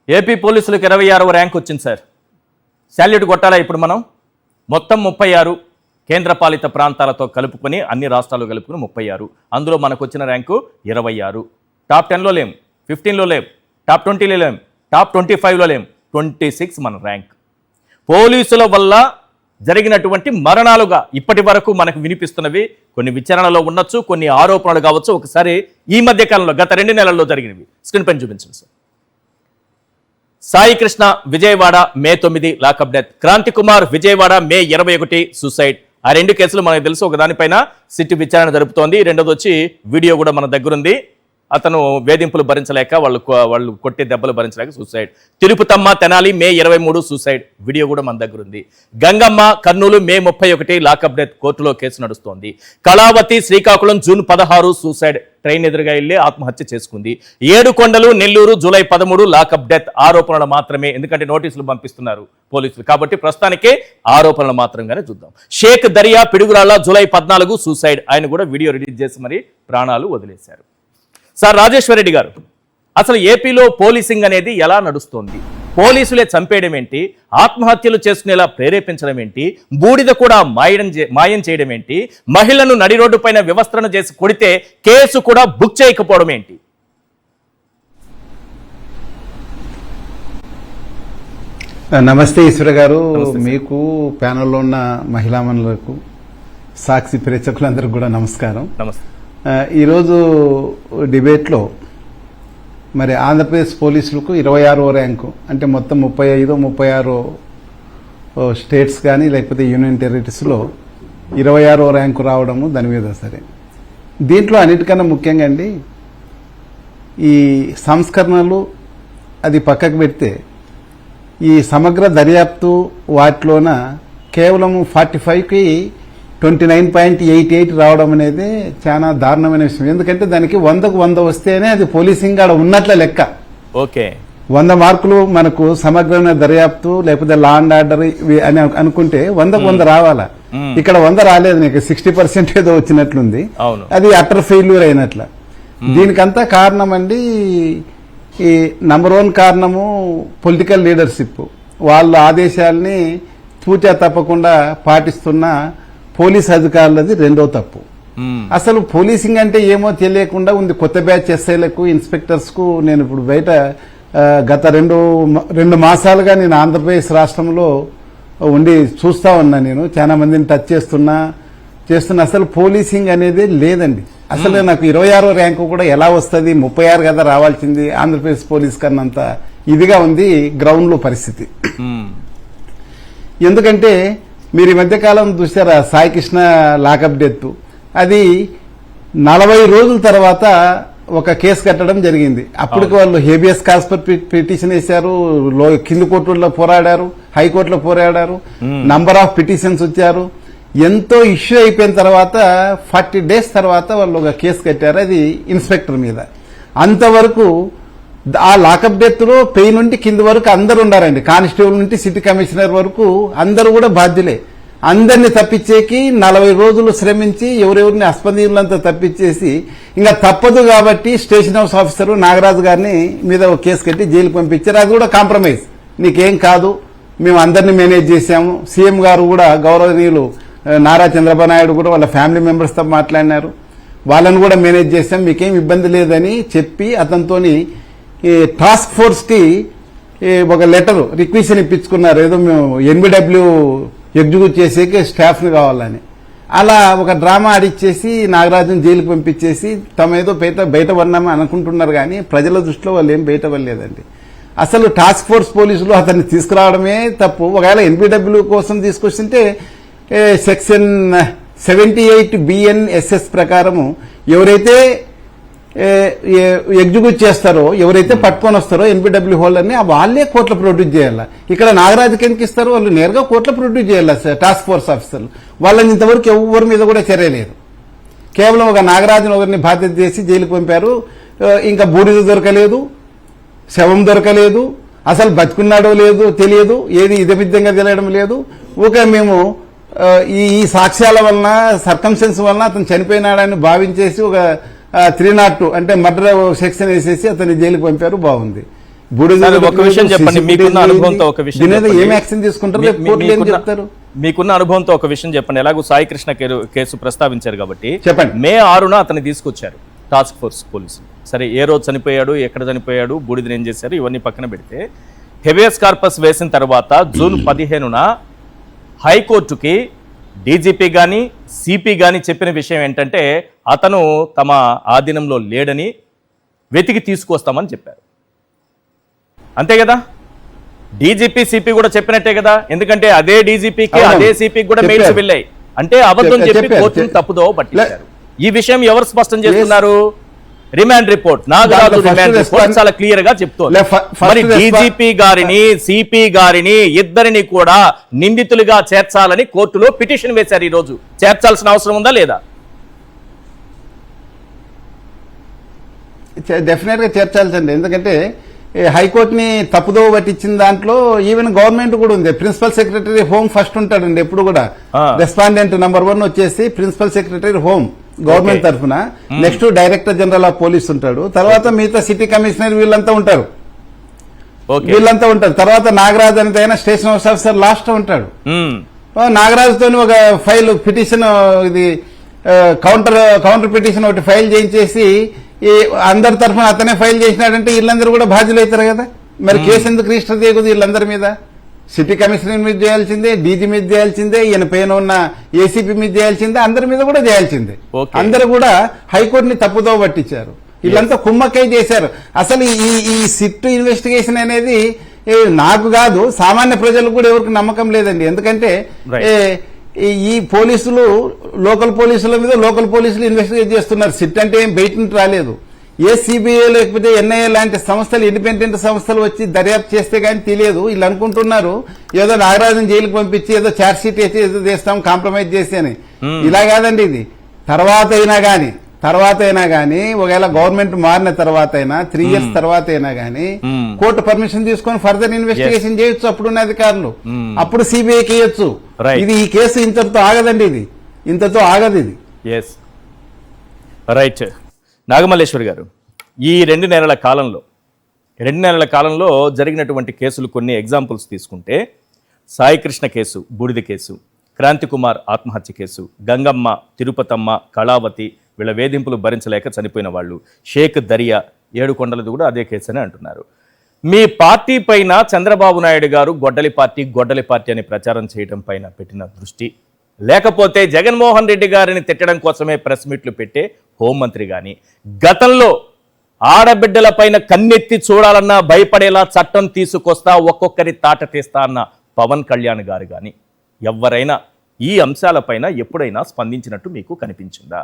AP పోలీసులకు 26వ rank వచ్చింది sir. Salute కొట్టాలా ఇప్పుడు మనం? మొత్తం 36 కేంద్రపాలిత ప్రాంతాలతో కలుపుకొని అన్ని రాష్ట్రాలు కలుపుకొని 36. అందులో మనకు వచ్చిన ర్యాంకు 26. టాప్ 10లో లేం, 15లో లేం, టాప్ 20లో లేం, టాప్ 25లో లేం, 26 మన ర్యాంక్. పోలీసుల వల్ల జరిగినటువంటి మరణాలుగా ఇప్పటి వరకు మనకు వినిపిస్తున్నవి కొన్ని విచారణలో ఉండొచ్చు, కొన్ని ఆరోపణలు కావచ్చు. ఒకసారి ఈ మధ్య కాలంలో గత 2 నెలల్లో జరిగినవి స్క్రీన్ పైన చూపించండి సార్. సాయి కృష్ణ విజయవాడ మే 9 లాకప్ డెత్. క్రాంతి కుమార్ విజయవాడ మే 21 సూసైడ్. ఆ 2 కేసులు మనకు తెలుసు. ఒక దానిపైన సిట్ విచారణ జరుపుతోంది, రెండోది వచ్చి వీడియో కూడా మన దగ్గర ఉంది. అతను వేధింపులు భరించలేక వాళ్ళు కొట్టే దెబ్బలు భరించలేక suicide. Tirupatamma Tenali May 23 suicide. Video కూడా మన దగ్గర ఉంది. Gangamma Kurnool May 31 lockup death, కోర్టులో కేసు నడుస్తోంది. Kalavathi Srikakulam June 16 suicide. Train ఎదురుగా వెళ్ళి ఆత్మహత్య చేసుకుంది. 7 కొండలు నెల్లూరు జూలై 13 లాకప్ డెత్. ఆరోపణలు మాత్రమే, ఎందుకంటే నోటీసులు పంపిస్తున్నారు పోలీసులు కాబట్టి ప్రస్తుతానికే ఆరోపణలు మాత్రంగానే చూద్దాం. Sheikh Dariya Piduguralla July 14 suicide. ఆయన కూడా వీడియో రిలీజ్ చేసి మరి ప్రాణాలు వదిలేశారు. సార్ రాజేశ్వర రెడ్డి గారు, అసలు ఏపీలో పోలీసింగ్ అనేది ఎలా నడుస్తోంది? పోలీసులే చంపేయడం ఏంటి? ఆత్మహత్యలు చేసుకునేలా ప్రేరేపించడం ఏంటి? బూడిద కూడా మాయం చేయడం ఏంటి? మహిళను నడి రోడ్డు పైన వ్యవస్థను చేసి కొడితే కేసు కూడా బుక్ చేయకపోవడం ఏంటి? నమస్తే ఈశ్వర గారు, మీకు ప్యానెల్లో ఉన్న మహిళామణులకు, సాక్షి ప్రేక్షకులందరికీ కూడా నమస్కారం. నమస్తే. ఈరోజు డిబేట్లో మరి ఆంధ్రప్రదేశ్ పోలీసులకు 26వ ర్యాంకు, అంటే మొత్తం 36 స్టేట్స్ కానీ లేకపోతే యూనియన్ టెరిటరీస్లో 26వ ర్యాంకు రావడము దాని మీద సరే. దీంట్లో అన్నిటికన్నా ముఖ్యంగా అండి ఈ సంస్కరణలు అది పక్కకు పెడితే ఈ సమగ్ర దర్యాప్తు వాటిలోన కేవలం 45కి 29.88 రావడం అనేది చాలా దారుణమైన విషయం. ఎందుకంటే దానికి 100కు 100 వస్తేనే అది పోలీసింగ్ ఆడ ఉన్నట్ల లెక్క. ఓకే, 100 మార్కులు మనకు సమగ్రమైన దర్యాప్తు లేకపోతే లా అండ్ ఆర్డర్ అని అనుకుంటే 100కు 100 రావాలా. ఇక్కడ 100 రాలేదు, నీకు 60% ఏదో వచ్చినట్లుంది. అది అటర్ ఫెయిల్యూర్ అయినట్ల. దీనికంతా కారణం అండి ఈ నంబర్ 1 కారణము పొలిటికల్ లీడర్షిప్. వాళ్ళ ఆదేశాలని తూచా తప్పకుండా పాటిస్తున్న పోలీస్ అధికారులది రెండో తప్పు. అసలు పోలీసింగ్ అంటే ఏమో తెలియకుండా ఉంది. కొత్త బ్యాచ్ ఎస్ఐలకు, ఇన్స్పెక్టర్స్ కు నేను ఇప్పుడు బయట గత రెండు మాసాలుగా నేను ఆంధ్రప్రదేశ్ రాష్ట్రంలో ఉండి చూస్తా ఉన్నా. నేను చాలా మందిని టచ్ చేస్తున్నా. అసలు పోలీసింగ్ అనేది లేదండి. అసలు నాకు 26వ ర్యాంకు కూడా ఎలా వస్తుంది? 36 కదా రావాల్సింది. ఆంధ్రప్రదేశ్ పోలీస్ కన్నంత ఇదిగా ఉంది గ్రౌండ్ లో పరిస్థితి. ఎందుకంటే మీరు ఈ మధ్యకాలం చూసారా సాయి కృష్ణ లాకప్ డెత్, అది 40 రోజుల తర్వాత ఒక కేసు కట్టడం జరిగింది. అప్పటికి వాళ్ళు హేబియస్ కార్పస్ పిటిషన్ వేశారు, కింది కోర్టుల్లో పోరాడారు, హైకోర్టులో పోరాడారు, నంబర్ ఆఫ్ పిటిషన్స్ వచ్చారు. ఎంతో ఇష్యూ అయిపోయిన తర్వాత 40 డేస్ తర్వాత వాళ్ళు ఒక కేసు కట్టారు, అది ఇన్స్పెక్టర్ మీద. అంతవరకు ఆ లాకప్ డెత్ లో పై నుండి కింది వరకు అందరు ఉన్నారండి. కానిస్టేబుల్ నుండి సిటీ కమిషనర్ వరకు అందరూ కూడా బాధ్యులే. అందరినీ తప్పించేకి 40 రోజులు శ్రమించి ఎవరెవరిని అస్పందీయులంతా తప్పించేసి ఇంకా తప్పదు కాబట్టి స్టేషన్ హౌస్ ఆఫీసర్ నాగరాజు గారిని మీద ఒక కేసు కట్టి జైలుకు పంపించారు. అది కూడా కాంప్రమైజ్, నీకేం కాదు, మేము అందరినీ మేనేజ్ చేశాము. సీఎం గారు కూడా గౌరవనీయులు నారా చంద్రబాబు నాయుడు కూడా వాళ్ళ ఫ్యామిలీ మెంబర్స్ తో మాట్లాడినారు. వాళ్ళని కూడా మేనేజ్ చేశాం, మీకేం ఇబ్బంది లేదని చెప్పి అతనితోని టాస్క్ ఫోర్స్ కి ఒక లెటర్ రిక్వెషన్ ఇప్పించుకున్నారు. ఏదో మేము ఎన్బిడబ్ల్యూ ఎగ్జిక్యూట్ చేసేకి స్టాఫ్ ని కావాలని. అలా ఒక డ్రామా ఆడిచ్చేసి నాగరాజును జైలుకు పంపించేసి తమ ఏదో బయట పడినామని అనుకుంటున్నారు, కానీ ప్రజల దృష్టిలో వాళ్ళు ఏం బయట పడలేదండి. అసలు టాస్క్ ఫోర్స్ పోలీసులు అతన్ని తీసుకురావడమే తప్పు. ఒకవేళ ఎన్బిడబ్ల్యూ కోసం తీసుకొస్తుంటే సెక్షన్ 78 BNSS ప్రకారము ఎవరైతే ఎగ్జిక్యూట్ చేస్తారో, ఎవరైతే పట్టుకొని వస్తారో ఎన్బిడబ్ల్యూ హోల్డర్ని వాళ్ళే కోర్టులో ప్రొడ్యూస్ చేయాలి. ఇక్కడ నాగరాజుకి ఎందుకు ఇస్తారు? వాళ్ళు నేరుగా కోర్టులో ప్రొడ్యూస్ చేయాలి టాస్క్ ఫోర్స్ ఆఫీసర్లు. వాళ్ళని ఇంతవరకు ఎవరి మీద కూడా చర్య లేదు. కేవలం ఒక నాగరాజును ఒకరిని బాధ్యత చేసి జైలుకు పంపారు. ఇంకా బూడిద దొరకలేదు, శవం దొరకలేదు, అసలు బతుకున్నాడో లేదో తెలియదు, ఏది ఇదమిద్దంగా తెలియడం లేదు. మేము ఈ సాక్ష్యాల వలన, సర్కంస్టెన్స్ వలన అతను చనిపోయినాడని భావించేసి ఒక 302 అంటే మర్డర్ సెక్షన్ వేసేసి అతన్ని జైలుకు పంపారు. బాగుంది. బూడిద ఒక విషయం చెప్పండి, మీకున్న అనుభవంతో ఒక విషయం దీని మీద చెప్పండి. ఏం యాక్షన్ తీసుకుంటారు, రేపు కోర్టులో ఏం చెప్తారు? మీకున్న అనుభవంతో ఒక విషయం చెప్పండి. ఎలాగో సాయి కృష్ణ కేసు ప్రస్తావించారు కాబట్టి చెప్పండి. మే 6న అతన్ని తీసుకొచ్చారు టాస్క్ ఫోర్స్ పోలీసులు. సరే, ఏ రోజు చనిపోయాడు, ఎక్కడ చనిపోయాడు, బూడిదని ఏం చేశారు, ఇవన్నీ పక్కన పెడితే హెబియస్ కార్పస్ వేసిన తర్వాత జూన్ 15న హైకోర్టుకి డీజీపీ కానీ సిపి కానీ చెప్పిన విషయం ఏంటంటే అతను తమ ఆధీనంలో లేడని వెతికి తీసుకొస్తామని చెప్పారు. అంతే కదా? డీజీపీ సిపి కూడా చెప్పినట్టే కదా, ఎందుకంటే అదే డీజీపీకి అవును. అదే సిపికి కూడా మెయిల్స్ చెప్పారు. వెళ్ళాయి. అంటే అబద్ధం చెప్పి చెప్పారు. కోర్టును తప్పుదో పట్టించారు. ఈ విషయం ఎవరు స్పష్టం చేస్తున్నారు? రిమాండ్ రిపోర్ట్, నాగరాజు దాంట్లో first రిమాండ్ రిపోర్ట్ response- చాలా క్లియర్ గా చెప్తోంది. first మరి response- డీజీపీ గారిని సిపి గారిని ఇద్దరిని కూడా నిందితులుగా చేర్చాలని కోర్టులో పిటిషన్ వేశారు. ఈ రోజు చేర్చాల్సిన అవసరం ఉందా లేదా? డెఫినెట్ గా చేర్చాల్సింది. ఎందుకంటే హైకోర్టుని తప్పుదోవ పట్టించిన దాంట్లో ఈవెన్ గవర్నమెంట్ కూడా ఉంది. ప్రిన్సిపల్ సెక్రటరీ హోమ్ ఫస్ట్ ఉంటాడండి ఎప్పుడు కూడా. రెస్పాండెంట్ నంబర్ 1 వచ్చేసి ప్రిన్సిపల్ సెక్రటరీ హోమ్ గవర్నమెంట్ తరఫున. Next director general of police ఉంటాడు. తర్వాత మిగతా సిటీ కమిషనర్ వీళ్ళంతా ఉంటారు. తర్వాత నాగరాజ్ అనేది అయినా స్టేషన్ హౌస్ ఆఫీసర్ లాస్ట్ ఉంటాడు. నాగరాజుతో ఒక ఫైల్ పిటిషన్, ఇది కౌంటర్ పిటిషన్ ఒకటి ఫైల్ చేయించేసి ఈ అందరి తరఫున అతనే ఫైల్ చేసినాడంటే వీళ్ళందరూ కూడా బాధ్యులు అవుతారు కదా. మరి కేసు ఎందుకు రిజిస్టర్ చేయకూడదు వీళ్ళందరి మీద? సిటీ కమిషనర్ మీద చేయాల్సిందే, డీజీ మీద చేయాల్సిందే, ఈయన పైన ఉన్న ఏసీపీ మీద చేయాల్సిందే, అందరి మీద కూడా చేయాల్సిందే. అందరూ కూడా హైకోర్టుని తప్పుదో పట్టించారు. వీళ్ళంతా కుమ్మక్కై చేశారు. అసలు ఈ సిట్ ఇన్వెస్టిగేషన్ అనేది నాకు కాదు, సామాన్య ప్రజలకు కూడా ఎవరికి నమ్మకం లేదండి. ఎందుకంటే ఈ పోలీసులు లోకల్ పోలీసుల మీద లోకల్ పోలీసులు ఇన్వెస్టిగేట్ చేస్తున్నారు. సిట్ అంటే ఏం బయట నుంచి రాలేదు. ఏ సిబిఐ లేకపోతే ఎన్ఐఏ లాంటి సంస్థలు, ఇండిపెండెంట్ సంస్థలు వచ్చి దర్యాప్తు చేస్తే గానీ తెలియదు. వీళ్ళు అనుకుంటున్నారు ఏదో నాగరాజన్ జైలుకు పంపించి ఏదో ఛార్జ్ షీట్ వేసి ఏదో చేస్తాం కాంప్రమైజ్ చేసి అని. ఇలా కాదండి. ఇది తర్వాత అయినా గానీ ఒకవేళ గవర్నమెంట్ మారిన తర్వాత అయినా 3 years తర్వాత అయినా గానీ కోర్టు పర్మిషన్ తీసుకొని ఫర్దర్ ఇన్వెస్టిగేషన్ చేయొచ్చు అప్పుడున్న అధికారులు. అప్పుడు సిబిఐకి ఇవ్వచ్చు. ఇది ఈ కేసు ఇంతటితో ఆగదండి. ఇంతతో ఆగదు ఇది. రైట్. నాగమల్లేశ్వర్ గారు, ఈ 2 నెలల కాలంలో జరిగినటువంటి కేసులు కొన్ని ఎగ్జాంపుల్స్ తీసుకుంటే సాయి కృష్ణ కేసు, బూడిద కేసు, క్రాంతి కుమార్ ఆత్మహత్య కేసు, గంగమ్మ, తిరుపతమ్మ, కళావతి వీళ్ళ వేధింపులు భరించలేక చనిపోయిన వాళ్ళు, షేక్ దరియా, ఏడుకొండలది కూడా అదే కేసు అని అంటున్నారు. మీ పార్టీ పైన చంద్రబాబు నాయుడు గారు గొడ్డలి పార్టీ అని ప్రచారం చేయడం పైన పెట్టిన దృష్టి, లేకపోతే జగన్మోహన్ రెడ్డి గారిని తిట్టడం కోసమే ప్రెస్ మీట్లు పెట్టే హోంమంత్రి గాని, గతంలో ఆడబిడ్డల పైన కన్నెత్తి చూడాలన్నా భయపడేలా చట్టం తీసుకొస్తా ఒక్కొక్కరి తాట తీస్తా అన్న పవన్ కళ్యాణ్ గారు గాని ఎవరైనా ఈ అంశాలపైన ఎప్పుడైనా స్పందించినట్టు మీకు కనిపించిందా?